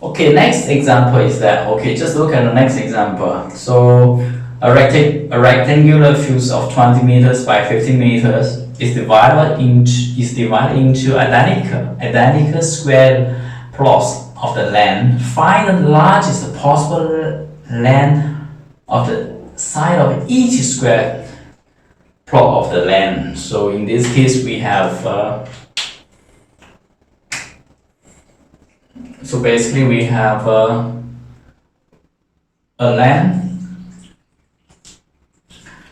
Okay, next example is that, okay, just look at the next example. So a rectangular fuse of 20 meters by 15 meters is divided into identical square plots of the length. Find the largest possible length of the side of each square plot of the length. So in this case, we have so basically we have a length.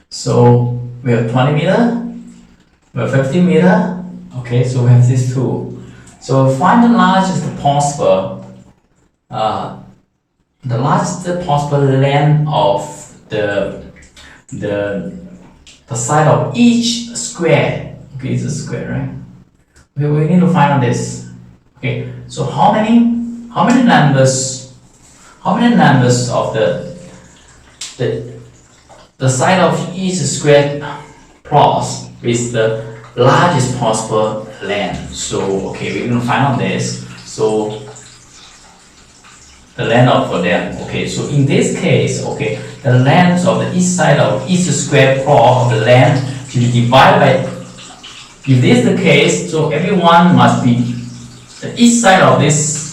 So we have 20 meter, we have 15 meter. Okay, so we have these two. So find the largest possible length of the side of each square. Okay, it's a square, right? Okay, we need to find out this. Okay, so how many numbers of the side of each square plot is the largest possible length? So okay, we're going to find out this. So the length of them. Okay, so in this case, okay, the length of each side of each square plot of the length should be divided by. If this is the case, so everyone must be each side of this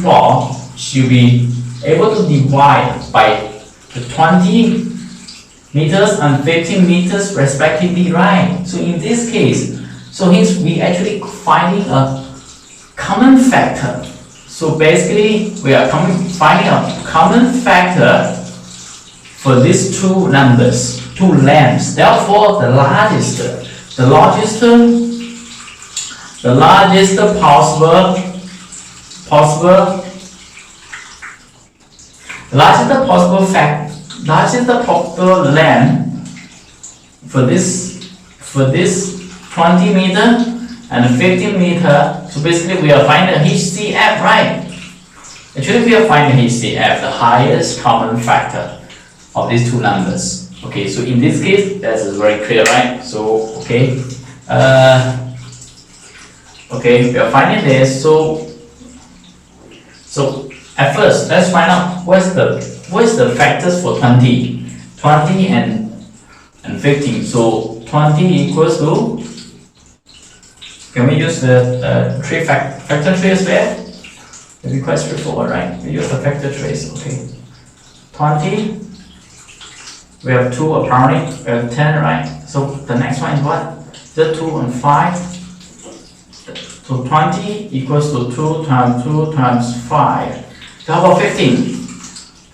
plot should be able to divide by the 20 meters and 15 meters respectively, right? So in this case, so hence we actually finding a common factor. So basically, we are finding a common factor for these two numbers, two lengths. Therefore, the largest possible length for this 20 meter and 15 meter. So basically we are finding the HCF, right? Actually we are finding HCF, the highest common factor of these two numbers. Okay, so in this case that is very clear, right? So okay, okay, we are finding this. So at first let's find out what's the factors for 20 and 15. So 20 equals to, can we use the factor tree as well? It'll be quite straightforward, right? We use the factor trace. Okay, 20, we have 2 apparently, we have 10, right? So the next one is what? The 2 and 5. So 20 equals to 2 times 2 times 5. So how about 15?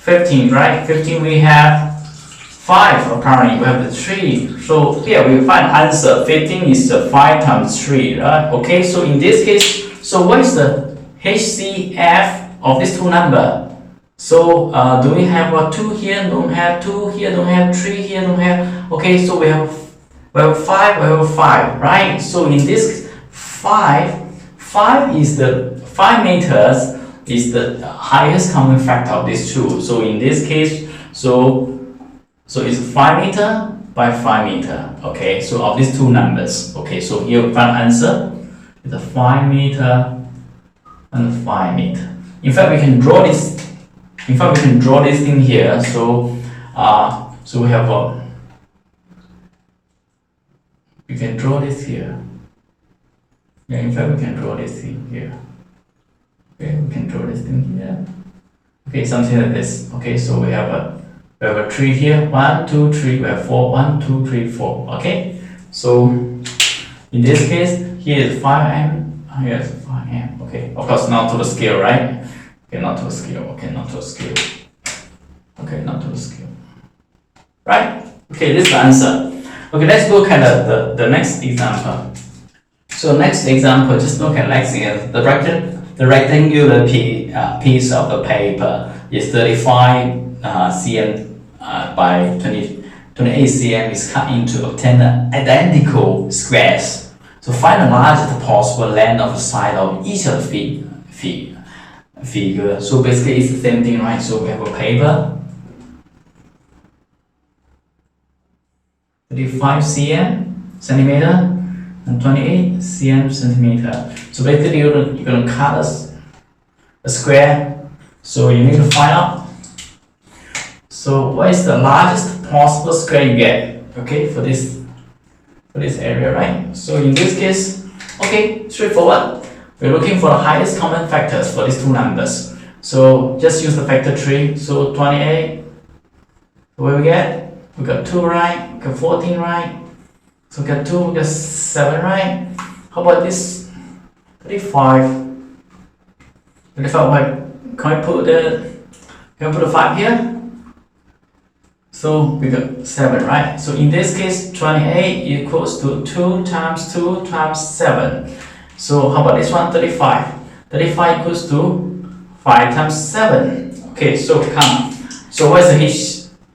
15, right? 15 we have 5 apparently, we have the 3. So here we find answer. 15 is the 5 times 3, right? Okay, so in this case, so what is the HCF of these two numbers? So do we have 2 here? Don't have 2 here. Don't have 3 here. Don't have. Okay, so we have 5. We have 5, right? So in this 5 is the 5 meters is the highest common factor of these two. So in this case, so it's 5 meter by 5 meter. Okay, so of these two numbers. Okay, so here we find answer is a 5 meter and 5 meter. In fact, we can draw this. In fact, we can draw this thing here. So so we have we can draw this here. Yeah, in fact, we can draw this thing here. Okay, we can draw this thing here. Okay, something like this. Okay, so we have a tree here. 1, 2, 3. We have 4. 1, 2, 3, 4. Okay, so in this case, here is 5m. Here is 5m. Okay, of course, not to the scale, right? Okay, not to the scale. Okay, not to the scale. Okay, not to the scale. Right? Okay, this is the answer. Okay, let's look at the next example. So next example, just look at the rectangular piece of the paper is 35 cm by 28 cm is cut into obtain identical squares. So find the largest possible length of the side of each of the figure. So basically it's the same thing, right? So we have a paper 35 centimeter and 28 centimeter. So basically you're gonna cut a square. So you need to find out. So what is the largest possible square you get? Okay, for this area, right? So in this case, okay, straightforward. We're looking for the highest common factors for these two numbers. So just use the factor tree. So 28, what we get? We got 2, right? We got 14, right? So we got 2, we got 7, right? How about this 35? 35, can I put the 5 here? So we got 7, right? So in this case, 28 equals to 2 times 2 times 7. So how about this one? 35. 35 equals to 5 times 7. Okay, so come. So what is the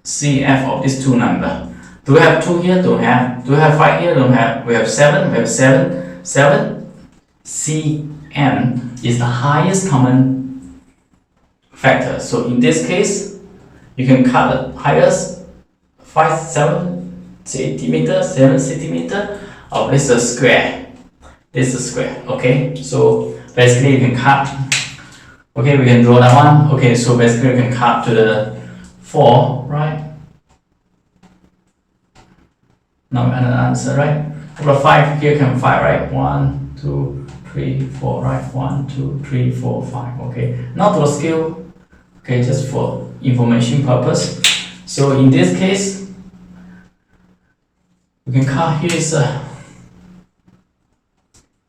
HCF of these two numbers? Do we have 2 here? Don't have. Do we have 5 here? Don't have. We have 7. We have 7. 7. Cm is the highest common factor. So in this case, you can cut the highest 7 centimeter of this square. This is square. Okay, so basically you can cut. Okay, we can draw that one. Okay, so basically you can cut to the 4, right? Now we have an answer, right? About 5 here can 5, right? 1, 2, 3, 4, right? 1, 2, 3, 4, 5. Okay, not to scale. Okay, just for information purpose. So in this case, we can cut here is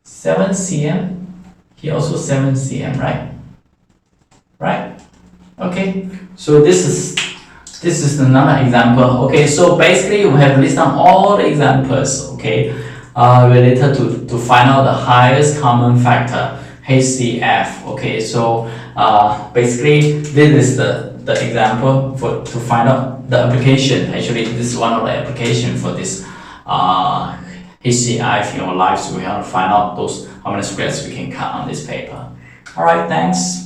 7 cm. Here also 7 cm, right? Right? Okay. So this is another example. Okay. So basically, we have listed down all the examples. Okay, related to find out the highest common factor. HCF. Okay, so basically this is the example to find out the application. Actually, this is one of the application for this HCF in our lives. We have to find out how many squares we can cut on this paper. All right, thanks.